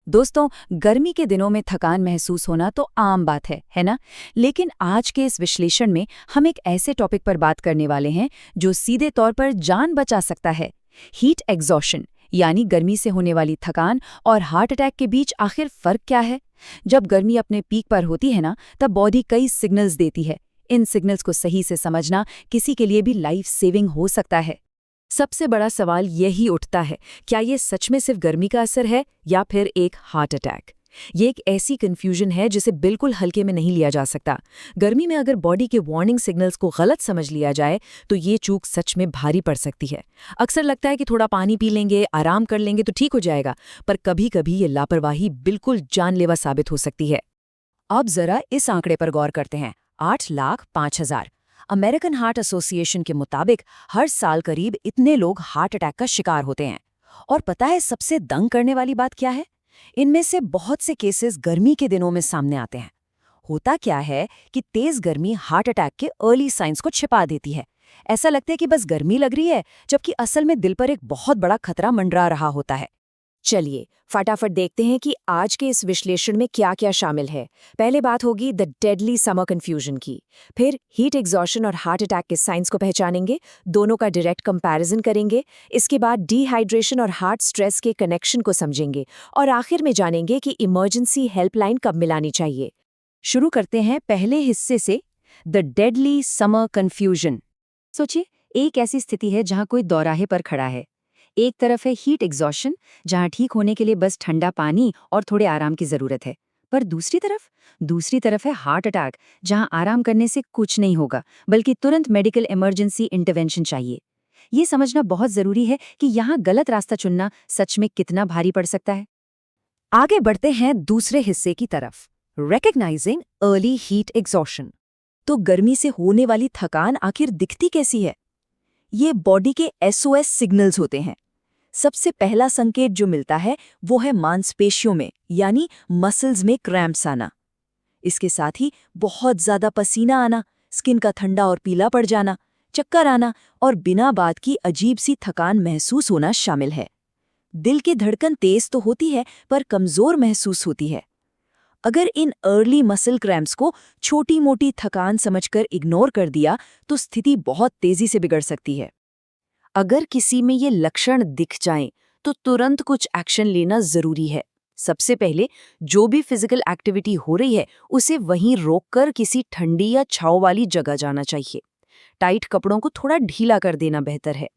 दोस्तों, गर्मी के दिनों में थकान महसूस होना तो आम बात है ना? लेकिन आज के इस विश्लेषण में हम एक ऐसे टॉपिक पर बात करने वाले हैं जो सीधे तौर पर जान बचा सकता है। हीट एग्जॉशन, यानी गर्मी से होने वाली थकान और हार्ट अटैक के बीच आखिर फर्क क्या है? जब गर्मी अपने पीक पर होती है ना, तब बॉडी कई सिग्नल्स देती है। इन सिग्नल्स को सही से समझना किसी के लिए भी लाइफ सेविंग हो सकता है। सबसे बड़ा सवाल यही उठता है, क्या ये सच में सिर्फ गर्मी का असर है या फिर एक हार्ट अटैक? ये एक ऐसी कंफ्यूजन है जिसे बिल्कुल हल्के में नहीं लिया जा सकता। गर्मी में अगर बॉडी के वार्निंग सिग्नल्स को गलत समझ लिया जाए तो ये चूक सच में भारी पड़ सकती है। अक्सर लगता है कि थोड़ा पानी पी लेंगे, आराम कर लेंगे तो ठीक हो जाएगा, पर कभी-कभी ये लापरवाही बिल्कुल जानलेवा साबित हो सकती है। अब जरा इस आंकड़े पर गौर करते हैं। 8,05,000। अमेरिकन हार्ट एसोसिएशन के मुताबिक हर साल करीब इतने लोग हार्ट अटैक का शिकार होते हैं। और पता है सबसे दंग करने वाली बात क्या है? इनमें से बहुत से केसेस गर्मी के दिनों में सामने आते हैं। होता क्या है कि तेज गर्मी हार्ट अटैक के अर्ली साइंस को छिपा देती है। ऐसा लगता है कि बस गर्मी लग रही है, जबकि असल में दिल पर एक बहुत बड़ा खतरा मंडरा रहा होता है। चलिए फटाफट देखते हैं कि आज के इस विश्लेषण में क्या क्या शामिल है। पहले बात होगी द डेडली समर कंफ्यूजन की। फिर हीट एग्जॉशन और हार्ट अटैक के साइंस को पहचानेंगे, दोनों का डायरेक्ट कंपैरिजन करेंगे। इसके बाद डिहाइड्रेशन और हार्ट स्ट्रेस के कनेक्शन को समझेंगे और आखिर में जानेंगे कि इमरजेंसी हेल्पलाइन कब मिलानी चाहिए। शुरू करते हैं पहले हिस्से से, द डेडली समर कंफ्यूजन। सोचिए, एक ऐसी स्थिति है जहां कोई दौराहे पर खड़ा है। एक तरफ है हीट एग्जॉशन, जहां ठीक होने के लिए बस ठंडा पानी और थोड़े आराम की जरूरत है। पर दूसरी तरफ है हार्ट अटैक, जहां आराम करने से कुछ नहीं होगा, बल्कि तुरंत मेडिकल इमरजेंसी इंटरवेंशन चाहिए। ये समझना बहुत जरूरी है कि यहाँ गलत रास्ता चुनना सच में कितना भारी पड़ सकता है। आगे बढ़ते हैं दूसरे हिस्से की तरफ, रिकग्नाइजिंग अर्ली हीट एग्जॉशन। तो गर्मी से होने वाली थकान आखिर दिखती कैसी है? ये बॉडी के SOS सिग्नल्स होते हैं। सबसे पहला संकेत जो मिलता है वो है मांसपेशियों में, यानी मसल्स में क्रैम्प्स आना। इसके साथ ही बहुत ज्यादा पसीना आना, स्किन का ठंडा और पीला पड़ जाना, चक्कर आना और बिना बात की अजीब सी थकान महसूस होना शामिल है। दिल की धड़कन तेज तो होती है, पर कमजोर महसूस होती है। अगर इन अर्ली मसल क्रैम्प्स को छोटी मोटी थकान समझकर इग्नोर कर दिया तो स्थिति बहुत तेजी से बिगड़ सकती है। अगर किसी में ये लक्षण दिख जाएं, तो तुरंत कुछ एक्शन लेना जरूरी है। सबसे पहले जो भी फिजिकल एक्टिविटी हो रही है उसे वहीं रोककर किसी ठंडी या छांव वाली जगह जाना चाहिए। टाइट कपड़ों को थोड़ा ढीला कर देना बेहतर है।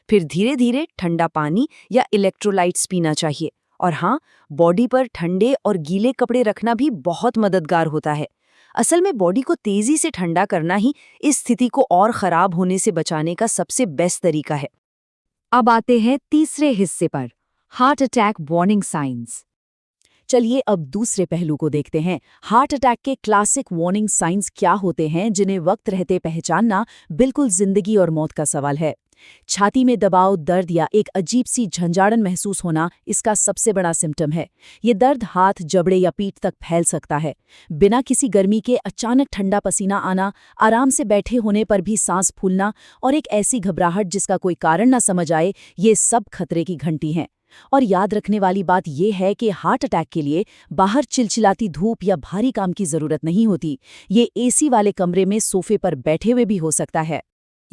फिर धीरे धीरे ठंडा पानी या इलेक्ट्रोलाइट्स पीना चाहिए। और हाँ, बॉडी पर ठंडे और गीले कपड़े रखना भी बहुत मददगार होता है। असल में बॉडी को तेजी से ठंडा करना ही इस स्थिति को और खराब होने से बचाने का सबसे बेस्ट तरीका है। अब आते हैं तीसरे हिस्से पर, हार्ट अटैक वार्निंग साइंस। चलिए अब दूसरे पहलू को देखते हैं। हार्ट अटैक के क्लासिक वार्निंग साइंस क्या होते हैं जिन्हें वक्त रहते पहचानना बिल्कुल जिंदगी और मौत का सवाल है। छाती में दबाव, दर्द या एक अजीब सी झंझाड़न महसूस होना इसका सबसे बड़ा सिम्टम है। ये दर्द हाथ, जबड़े या पीठ तक फैल सकता है। बिना किसी गर्मी के अचानक ठंडा पसीना आना, आराम से बैठे होने पर भी सांस फूलना और एक ऐसी घबराहट जिसका कोई कारण न समझ आए, ये सब खतरे की घंटी हैं। और याद रखने वाली बात यह है कि हार्ट अटैक के लिए बाहर चिलचिलाती धूप या भारी काम की जरूरत नहीं होती। ये AC वाले कमरे में सोफे पर बैठे हुए भी हो सकता है।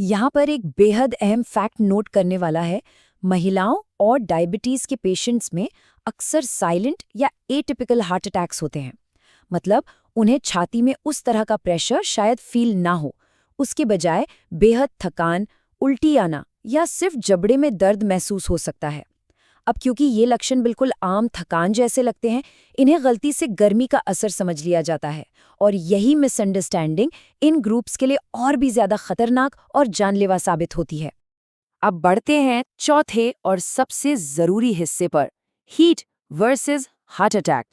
यहाँ पर एक बेहद अहम फैक्ट नोट करने वाला है। महिलाओं और डायबिटीज के पेशेंट्स में अक्सर साइलेंट या एटिपिकल हार्ट अटैक्स होते हैं। मतलब उन्हें छाती में उस तरह का प्रेशर शायद फील ना हो। उसके बजाय बेहद थकान, उल्टी आना या सिर्फ जबड़े में दर्द महसूस हो सकता है। अब क्योंकि ये लक्षण बिल्कुल आम थकान जैसे लगते हैं, इन्हें गलती से गर्मी का असर समझ लिया जाता है और यही मिसअंडरस्टैंडिंग इन ग्रुप्स के लिए और भी ज्यादा खतरनाक और जानलेवा साबित होती है। अब बढ़ते हैं चौथे और सबसे जरूरी हिस्से पर, हीट वर्सेस हार्ट अटैक।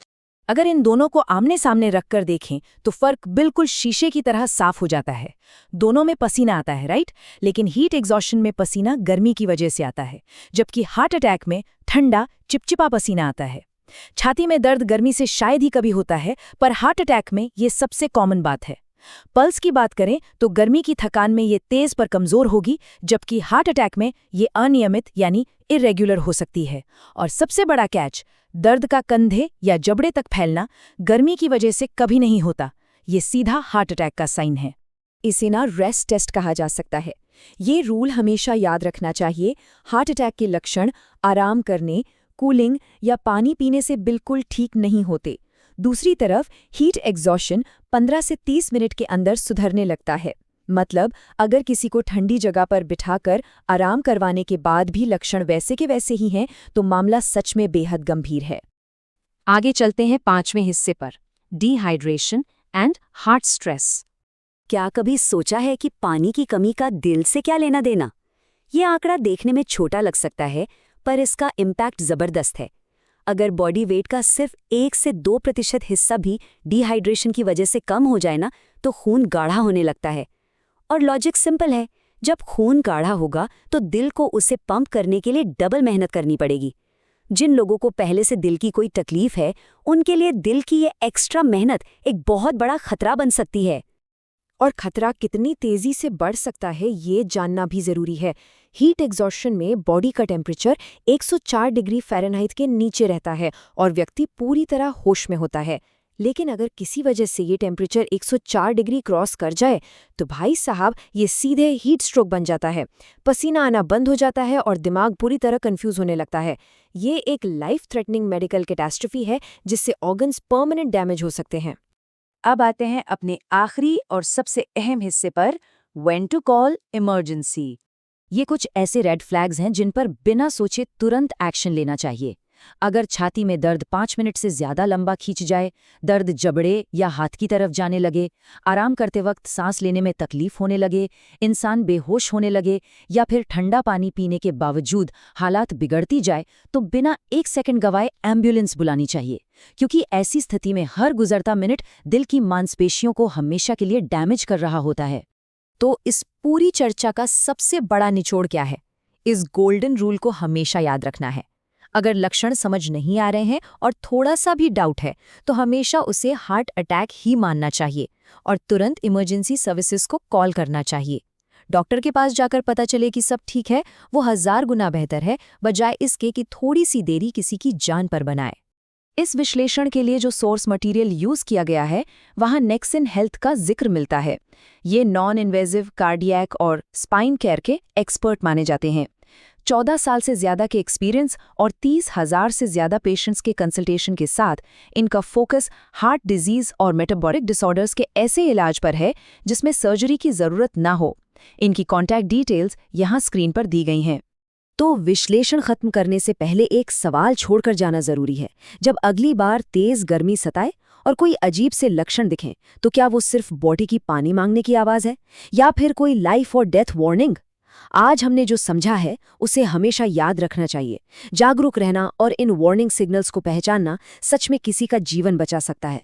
अगर इन दोनों को आमने सामने रखकर देखें तो फर्क बिल्कुल शीशे की तरह साफ हो जाता है। दोनों में पसीना आता है, राइट? लेकिन हीट एग्जॉशन में पसीना गर्मी की वजह से आता है, जबकि हार्ट अटैक में ठंडा चिपचिपा पसीना आता है। छाती में दर्द गर्मी से शायद ही कभी होता है, पर हार्ट अटैक में ये सबसे कॉमन बात है। पल्स की बात करें तो गर्मी की थकान में ये तेज पर कमजोर होगी, जबकि हार्ट अटैक में ये अनियमित यानी इरेगुलर हो सकती है। और सबसे बड़ा कैच, दर्द का कंधे या जबड़े तक फैलना गर्मी की वजह से कभी नहीं होता। ये सीधा हार्ट अटैक का साइन है। इसे ना रेस्ट टेस्ट कहा जा सकता है। ये रूल हमेशा याद रखना चाहिए। हार्ट अटैक के लक्षण आराम करने, कूलिंग या पानी पीने से बिल्कुल ठीक नहीं होते। दूसरी तरफ हीट एग्जॉशन 15 से 30 मिनट के अंदर सुधरने लगता है। मतलब अगर किसी को ठंडी जगह पर बिठाकर आराम करवाने के बाद भी लक्षण वैसे के वैसे ही हैं, तो मामला सच में बेहद गंभीर है। आगे चलते हैं 5वें हिस्से पर, डिहाइड्रेशन एंड हार्ट स्ट्रेस। क्या कभी सोचा है कि पानी की कमी का दिल से क्या लेना देना? ये आंकड़ा देखने में छोटा लग सकता है, पर इसका इम्पैक्ट जबरदस्त है। अगर बॉडी वेट का सिर्फ 1 से 2% हिस्सा भी डिहाइड्रेशन की वजह से कम हो जाए ना, तो खून गाढ़ा होने लगता है। और लॉजिक सिंपल है, जब खून गाढ़ा होगा तो दिल को उसे पंप करने के लिए डबल मेहनत करनी पड़ेगी। जिन लोगों को पहले से दिल की कोई तकलीफ है, उनके लिए दिल की ये एक्स्ट्रा मेहनत एक बहुत बड़ा खतरा बन सकती है। और खतरा कितनी तेजी से बढ़ सकता है, ये जानना भी जरूरी है। हीट एग्जॉशन में बॉडी का टेम्परेचर 104 डिग्री फ़ारेनहाइट के नीचे रहता है और व्यक्ति पूरी तरह होश में होता है। लेकिन अगर किसी वजह से ये टेम्परेचर 104 डिग्री क्रॉस कर जाए, तो भाई साहब ये सीधे हीट स्ट्रोक बन जाता है। पसीना आना बंद हो जाता है और दिमाग पूरी तरह कंफ्यूज होने लगता है। ये एक लाइफ थ्रेटनिंग मेडिकल कैटास्ट्रोफी है, जिससे ऑर्गन्स परमानेंट डैमेज हो सकते हैं। अब आते हैं अपने आखिरी और सबसे अहम हिस्से पर, व्हेन टू कॉल इमरजेंसी। ये कुछ ऐसे रेड फ्लैग्स हैं जिन पर बिना सोचे तुरंत एक्शन लेना चाहिए। अगर छाती में दर्द 5 मिनट से ज्यादा लंबा खींच जाए, दर्द जबड़े या हाथ की तरफ जाने लगे, आराम करते वक्त सांस लेने में तकलीफ होने लगे, इंसान बेहोश होने लगे या फिर ठंडा पानी पीने के बावजूद हालात बिगड़ती जाए, तो बिना 1 सेकंड गवाए एम्बुलेंस बुलानी चाहिए। क्योंकि ऐसी स्थिति में हर गुजरता मिनट दिल की मांसपेशियों को हमेशा के लिए डैमेज कर रहा होता है। तो इस पूरी चर्चा का सबसे बड़ा निचोड़ क्या है? इस गोल्डन रूल को हमेशा याद रखना है। अगर लक्षण समझ नहीं आ रहे हैं और थोड़ा सा भी डाउट है, तो हमेशा उसे हार्ट अटैक ही मानना चाहिए और तुरंत इमरजेंसी सर्विसेज को कॉल करना चाहिए। डॉक्टर के पास जाकर पता चले कि सब ठीक है, वो 1000 गुना बेहतर है, बजाय इसके कि थोड़ी सी देरी किसी की जान पर बनाए। इस विश्लेषण के लिए जो सोर्स मटेरियल यूज किया गया है, वहाँ नेक्सन हेल्थ का जिक्र मिलता है। ये नॉन इन्वेजिव कार्डियक और स्पाइन केयर के एक्सपर्ट माने जाते हैं। 14 साल से ज्यादा के एक्सपीरियंस और 30,000 से ज्यादा पेशेंट्स के कंसल्टेशन के साथ इनका फोकस हार्ट डिजीज और मेटाबॉलिक डिसऑर्डर्स के ऐसे इलाज पर है जिसमें सर्जरी की जरूरत ना हो। इनकी कॉन्टैक्ट डिटेल्स यहाँ स्क्रीन पर दी गई हैं। तो विश्लेषण खत्म करने से पहले एक सवाल छोड़कर जाना जरूरी है। जब अगली बार तेज गर्मी सताए और कोई अजीब से लक्षण दिखें, तो क्या वो सिर्फ बॉडी की पानी मांगने की आवाज है या फिर कोई लाइफ और डेथ वार्निंग? आज हमने जो समझा है उसे हमेशा याद रखना चाहिए। जागरूक रहना और इन वार्निंग सिग्नल्स को पहचानना सच में किसी का जीवन बचा सकता है।